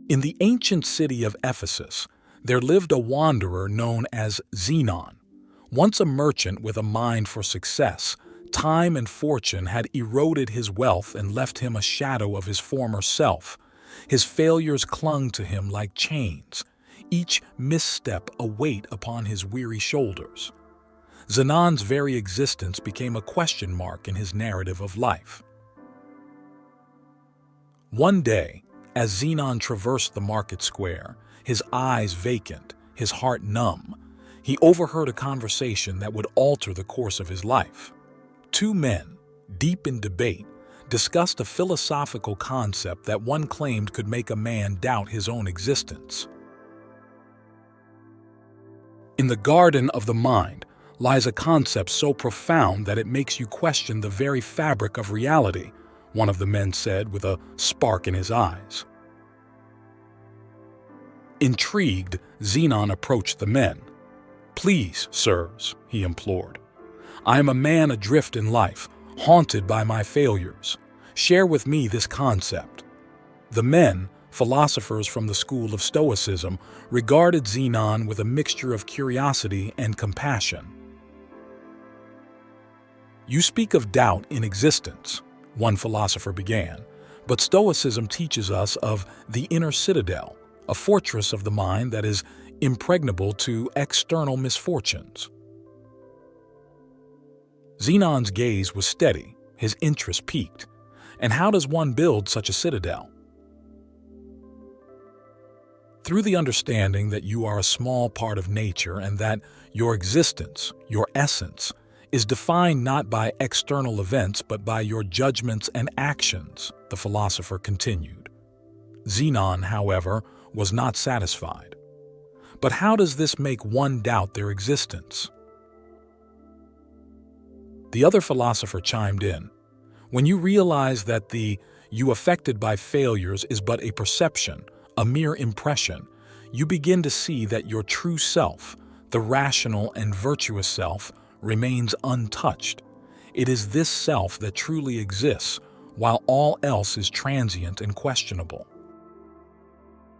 In the ancient city of Ephesus, there lived a wanderer known as Zenon. Once a merchant with a mind for success, time and fortune had eroded his wealth and left him a shadow of his former self. His failures clung to him like chains, each misstep a weight upon his weary shoulders. Zenon's very existence became a question mark in his narrative of life. One day, as Zenon traversed the market square, his eyes vacant, his heart numb, he overheard a conversation that would alter the course of his life. Two men, deep in debate, discussed a philosophical concept that one claimed could make a man doubt his own existence. In the garden of the mind lies a concept so profound that it makes you question the very fabric of reality, one of the men said with a spark in his eyes. Intrigued, Zenon approached the men. "Please, sirs," he implored. "I am a man adrift in life, haunted by my failures. Share with me this concept." The men, philosophers from the school of Stoicism, regarded Zenon with a mixture of curiosity and compassion. "You speak of doubt in existence," one philosopher began, "but Stoicism teaches us of the inner citadel, a fortress of the mind that is impregnable to external misfortunes." Zenon's gaze was steady, his interest piqued. And how does one build such a citadel? Through the understanding that you are a small part of nature and that your existence, your essence, is defined not by external events but by your judgments and actions, the philosopher continued. Zenon, however, was not satisfied. But how does this make one doubt their existence? The other philosopher chimed in. When you realize that the you affected by failures is but a perception, a mere impression, you begin to see that your true self, the rational and virtuous self, remains untouched. It is this self that truly exists, while all else is transient and questionable.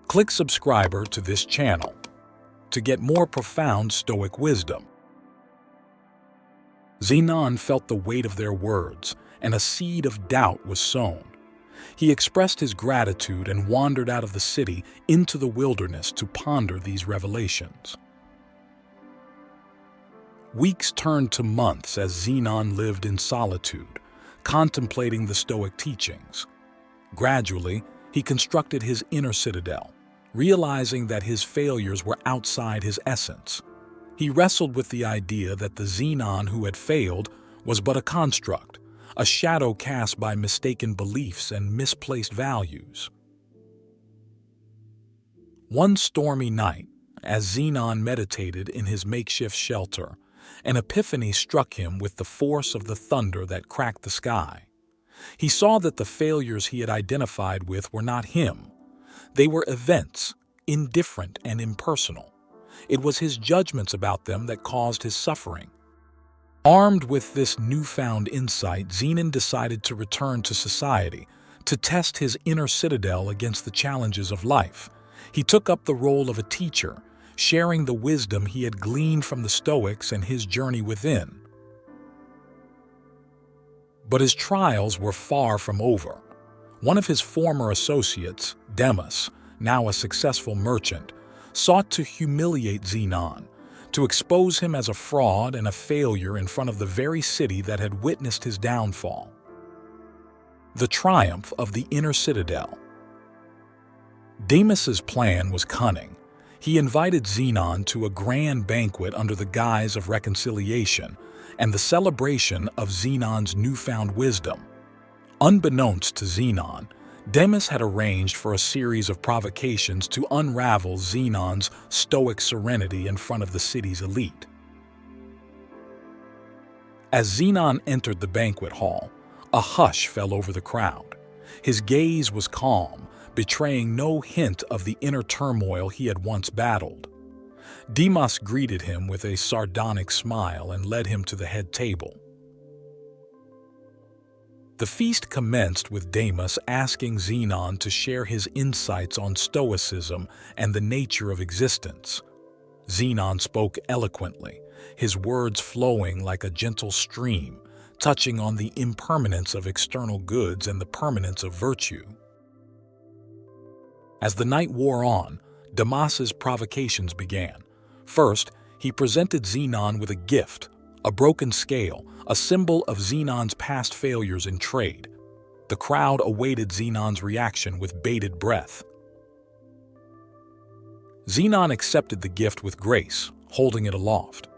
Click subscriber to this channel to get more profound Stoic wisdom. Zenon felt the weight of their words, and a seed of doubt was sown. He expressed his gratitude and wandered out of the city into the wilderness to ponder these revelations. Weeks turned to months as Zenon lived in solitude, contemplating the Stoic teachings. Gradually, he constructed his inner citadel, realizing that his failures were outside his essence. He wrestled with the idea that the Zenon who had failed was but a construct, a shadow cast by mistaken beliefs and misplaced values. One stormy night, as Zenon meditated in his makeshift shelter, an epiphany struck him with the force of the thunder that cracked the sky. He saw that the failures he had identified with were not him. They were events, indifferent and impersonal. It was his judgments about them that caused his suffering. Armed with this newfound insight, Zenon decided to return to society, to test his inner citadel against the challenges of life. He took up the role of a teacher, sharing the wisdom he had gleaned from the Stoics and his journey within. But his trials were far from over. One of his former associates, Demas, now a successful merchant, sought to humiliate Zenon, to expose him as a fraud and a failure in front of the very city that had witnessed his downfall. The triumph of the inner citadel. Demas's plan was cunning. He invited Zenon to a grand banquet under the guise of reconciliation and the celebration of Zenon's newfound wisdom. Unbeknownst to Zenon, Demas had arranged for a series of provocations to unravel Zenon's stoic serenity in front of the city's elite. As Zenon entered the banquet hall, a hush fell over the crowd. His gaze was calm, betraying no hint of the inner turmoil he had once battled. Demas greeted him with a sardonic smile and led him to the head table. The feast commenced with Demas asking Zenon to share his insights on Stoicism and the nature of existence. Zenon spoke eloquently, his words flowing like a gentle stream, touching on the impermanence of external goods and the permanence of virtue. As the night wore on, Demas's provocations began. First, he presented Zenon with a gift, a broken scale, a symbol of Zenon's past failures in trade. The crowd awaited Zenon's reaction with bated breath. Zenon accepted the gift with grace, holding it aloft.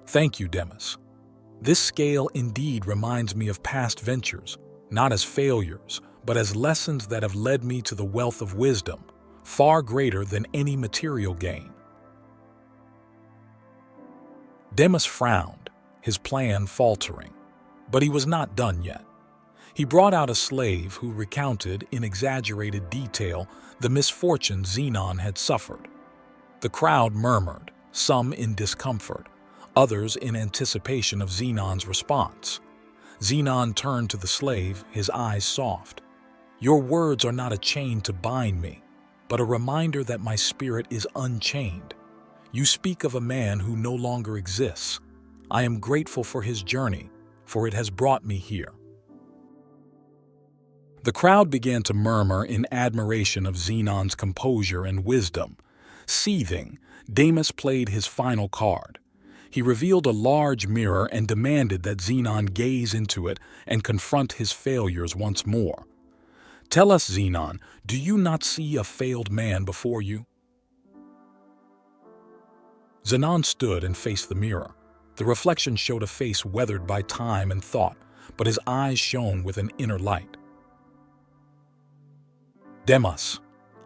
"Thank you, Demas. This scale indeed reminds me of past ventures, not as failures, but as lessons that have led me to the wealth of wisdom, far greater than any material gain." Demas frowned, his plan faltering. But he was not done yet. He brought out a slave who recounted in exaggerated detail the misfortunes Zenon had suffered. The crowd murmured, some in discomfort, others in anticipation of Zenon's response. Zenon turned to the slave, his eyes soft. "Your words are not a chain to bind me, but a reminder that my spirit is unchained. You speak of a man who no longer exists. I am grateful for his journey, for it has brought me here." The crowd began to murmur in admiration of Zenon's composure and wisdom. Seething, Demas played his final card. He revealed a large mirror and demanded that Zenon gaze into it and confront his failures once more. "Tell us, Zenon, do you not see a failed man before you?" Zenon stood and faced the mirror. The reflection showed a face weathered by time and thought, but his eyes shone with an inner light. "Demas,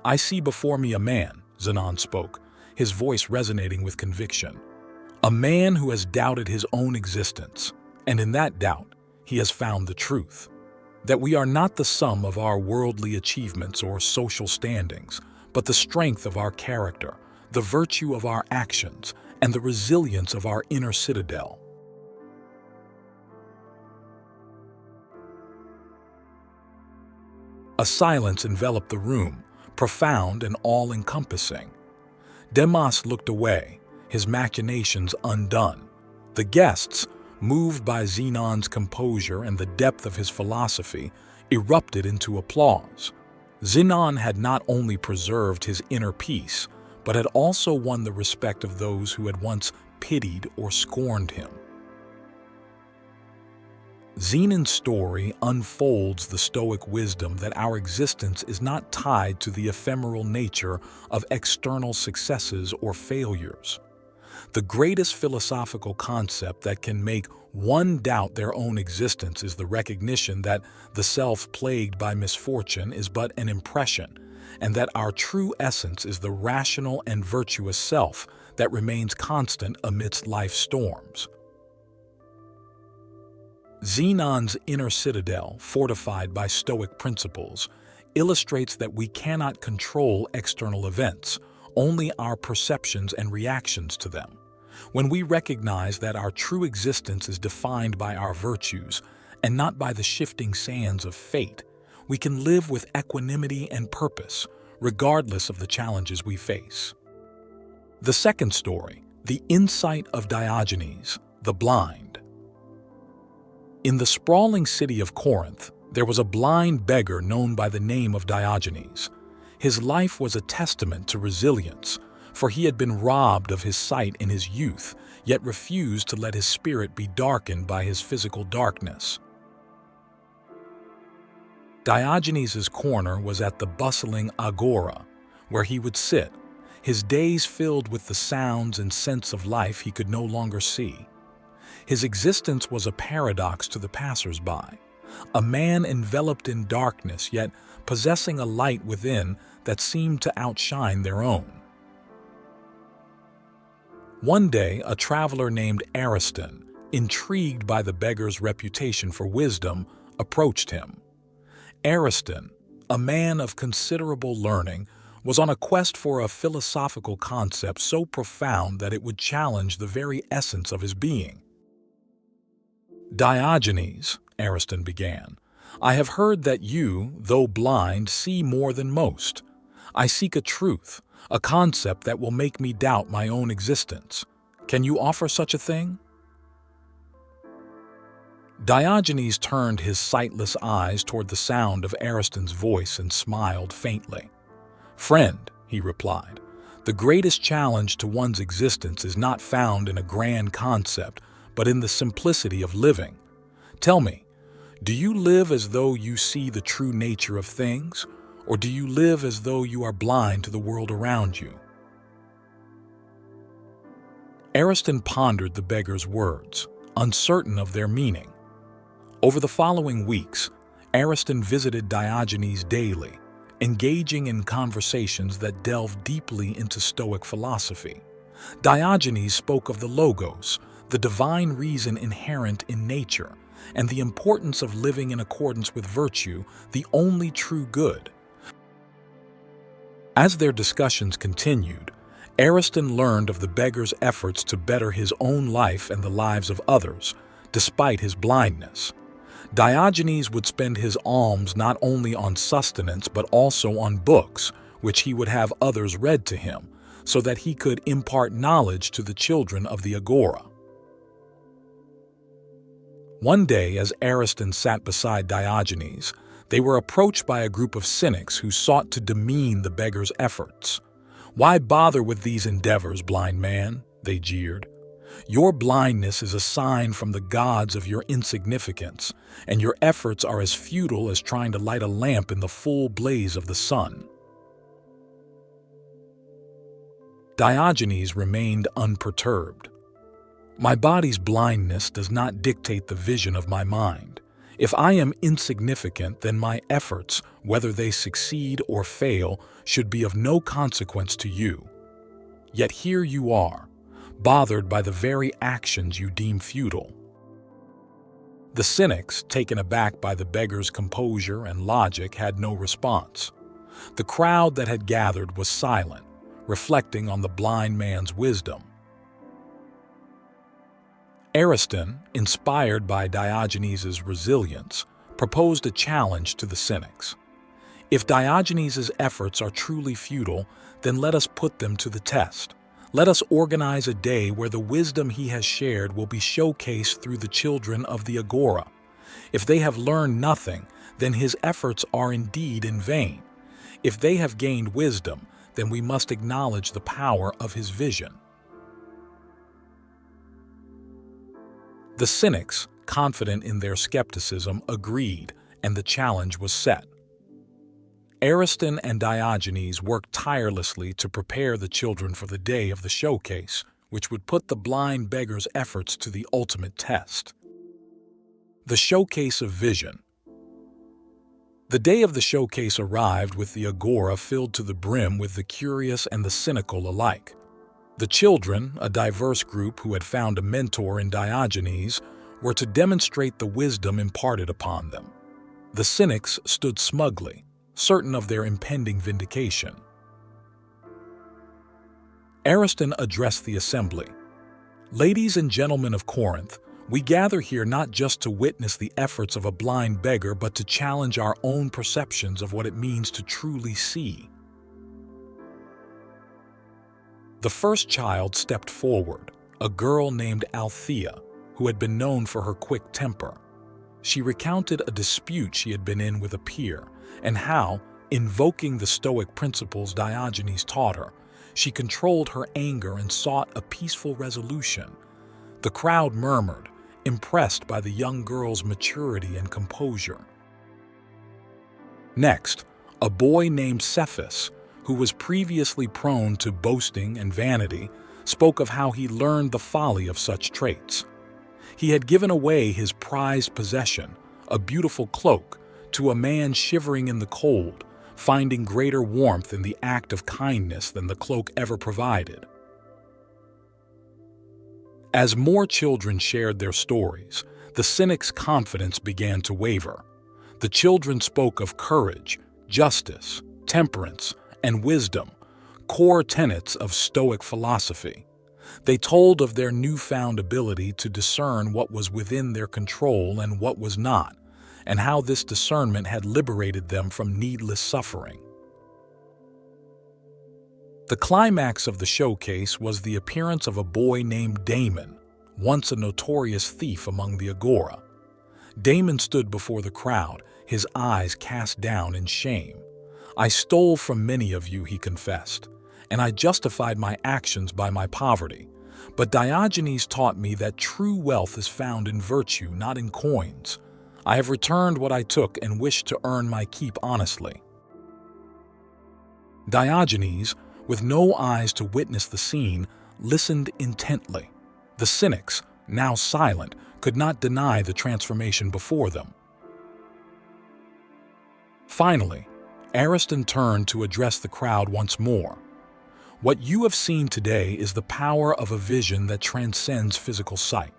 I see before me a man," Zenon spoke, his voice resonating with conviction. "A man who has doubted his own existence, and in that doubt, he has found the truth. That we are not the sum of our worldly achievements or social standings, but the strength of our character, the virtue of our actions, and the resilience of our inner citadel." A silence enveloped the room, profound and all-encompassing. Demas looked away, his machinations undone. The guests, moved by Zenon's composure and the depth of his philosophy, erupted into applause. Zenon had not only preserved his inner peace, but had also won the respect of those who had once pitied or scorned him. Zenon's story unfolds the Stoic wisdom that our existence is not tied to the ephemeral nature of external successes or failures. The greatest philosophical concept that can make one doubt their own existence is the recognition that the self plagued by misfortune is but an impression, and that our true essence is the rational and virtuous self that remains constant amidst life's storms. Zenon's inner citadel, fortified by Stoic principles, illustrates that we cannot control external events, only our perceptions and reactions to them. When we recognize that our true existence is defined by our virtues and not by the shifting sands of fate, we can live with equanimity and purpose, regardless of the challenges we face. The second story, the insight of Diogenes, the blind. In the sprawling city of Corinth, there was a blind beggar known by the name of Diogenes. His life was a testament to resilience, for he had been robbed of his sight in his youth, yet refused to let his spirit be darkened by his physical darkness. Diogenes' corner was at the bustling agora, where he would sit, his days filled with the sounds and scents of life he could no longer see. His existence was a paradox to the passers-by, a man enveloped in darkness yet possessing a light within that seemed to outshine their own. One day, a traveler named Ariston, intrigued by the beggar's reputation for wisdom, approached him. Ariston, a man of considerable learning, was on a quest for a philosophical concept so profound that it would challenge the very essence of his being. "Diogenes," Ariston began, I have heard that you, though blind, see more than most. I seek a truth, a concept that will make me doubt my own existence. Can you offer such a thing?" Diogenes turned his sightless eyes toward the sound of Ariston's voice and smiled faintly. "Friend," he replied, "the greatest challenge to one's existence is not found in a grand concept, but in the simplicity of living. Tell me, do you live as though you see the true nature of things, or do you live as though you are blind to the world around you?" Ariston pondered the beggar's words, uncertain of their meaning. Over the following weeks, Ariston visited Diogenes daily, engaging in conversations that delved deeply into Stoic philosophy. Diogenes spoke of the logos, the divine reason inherent in nature, and the importance of living in accordance with virtue, the only true good. As their discussions continued, Ariston learned of the beggar's efforts to better his own life and the lives of others, despite his blindness. Diogenes would spend his alms not only on sustenance but also on books, which he would have others read to him, so that he could impart knowledge to the children of the agora. One day, as Ariston sat beside Diogenes, they were approached by a group of cynics who sought to demean the beggar's efforts. "Why bother with these endeavors, blind man?" they jeered. "Your blindness is a sign from the gods of your insignificance, and your efforts are as futile as trying to light a lamp in the full blaze of the sun." Diogenes remained unperturbed. "My body's blindness does not dictate the vision of my mind. If I am insignificant, then my efforts, whether they succeed or fail, should be of no consequence to you. Yet here you are, bothered by the very actions you deem futile." The cynics, taken aback by the beggar's composure and logic, had no response. The crowd that had gathered was silent, reflecting on the blind man's wisdom. Ariston, inspired by Diogenes' resilience, proposed a challenge to the cynics. "If Diogenes' efforts are truly futile, then let us put them to the test. Let us organize a day where the wisdom he has shared will be showcased through the children of the agora. If they have learned nothing, then his efforts are indeed in vain. If they have gained wisdom, then we must acknowledge the power of his vision." The cynics, confident in their skepticism, agreed, and the challenge was set. Ariston and Diogenes worked tirelessly to prepare the children for the day of the showcase, which would put the blind beggar's efforts to the ultimate test. The showcase of vision. The day of the showcase arrived with the agora filled to the brim with the curious and the cynical alike. The children, a diverse group who had found a mentor in Diogenes, were to demonstrate the wisdom imparted upon them. The cynics stood smugly, certain of their impending vindication. Ariston addressed the assembly. "Ladies and gentlemen of Corinth, we gather here not just to witness the efforts of a blind beggar, but to challenge our own perceptions of what it means to truly see." The first child stepped forward, a girl named Althea, who had been known for her quick temper. She recounted a dispute she had been in with a peer, and how, invoking the Stoic principles Diogenes taught her, she controlled her anger and sought a peaceful resolution. The crowd murmured, impressed by the young girl's maturity and composure. Next, a boy named Cephas, who was previously prone to boasting and vanity, spoke of how he learned the folly of such traits. He had given away his prized possession, a beautiful cloak, to a man shivering in the cold, finding greater warmth in the act of kindness than the cloak ever provided. As more children shared their stories, the cynic's confidence began to waver. The children spoke of courage, justice, temperance, and wisdom, core tenets of Stoic philosophy. They told of their newfound ability to discern what was within their control and what was not, and how this discernment had liberated them from needless suffering. The climax of the showcase was the appearance of a boy named Damon, once a notorious thief among the Agora. Damon stood before the crowd, his eyes cast down in shame. "I stole from many of you," he confessed, "and I justified my actions by my poverty. But Diogenes taught me that true wealth is found in virtue, not in coins. I have returned what I took and wish to earn my keep honestly." Diogenes, with no eyes to witness the scene, listened intently. The cynics, now silent, could not deny the transformation before them. Finally, Ariston turned to address the crowd once more. "What you have seen today is the power of a vision that transcends physical sight.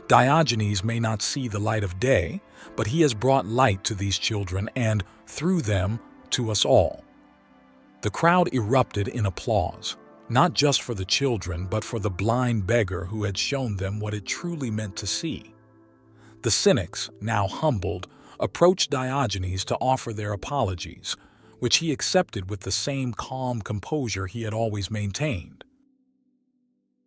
Diogenes may not see the light of day, but he has brought light to these children and, through them, to us all." The crowd erupted in applause, not just for the children, but for the blind beggar who had shown them what it truly meant to see. The cynics, now humbled, approached Diogenes to offer their apologies, which he accepted with the same calm composure he had always maintained.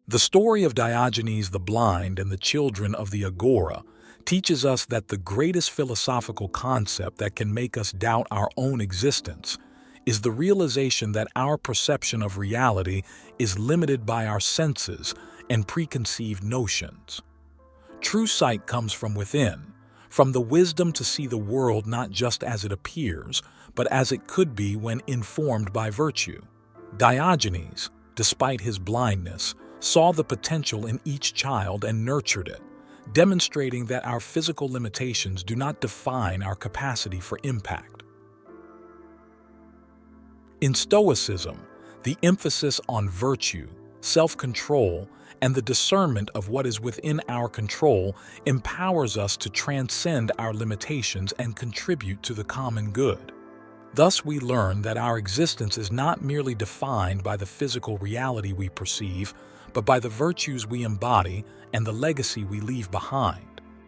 The story of Diogenes the blind and the children of the Agora teaches us that the greatest philosophical concept that can make us doubt our own existence is the realization that our perception of reality is limited by our senses and preconceived notions. True sight comes from within, from the wisdom to see the world not just as it appears, but as it could be when informed by virtue. Diogenes, despite his blindness, saw the potential in each child and nurtured it, demonstrating that our physical limitations do not define our capacity for impact. In Stoicism, the emphasis on virtue, self-control, and the discernment of what is within our control empowers us to transcend our limitations and contribute to the common good. Thus, we learn that our existence is not merely defined by the physical reality we perceive, but by the virtues we embody and the legacy we leave behind.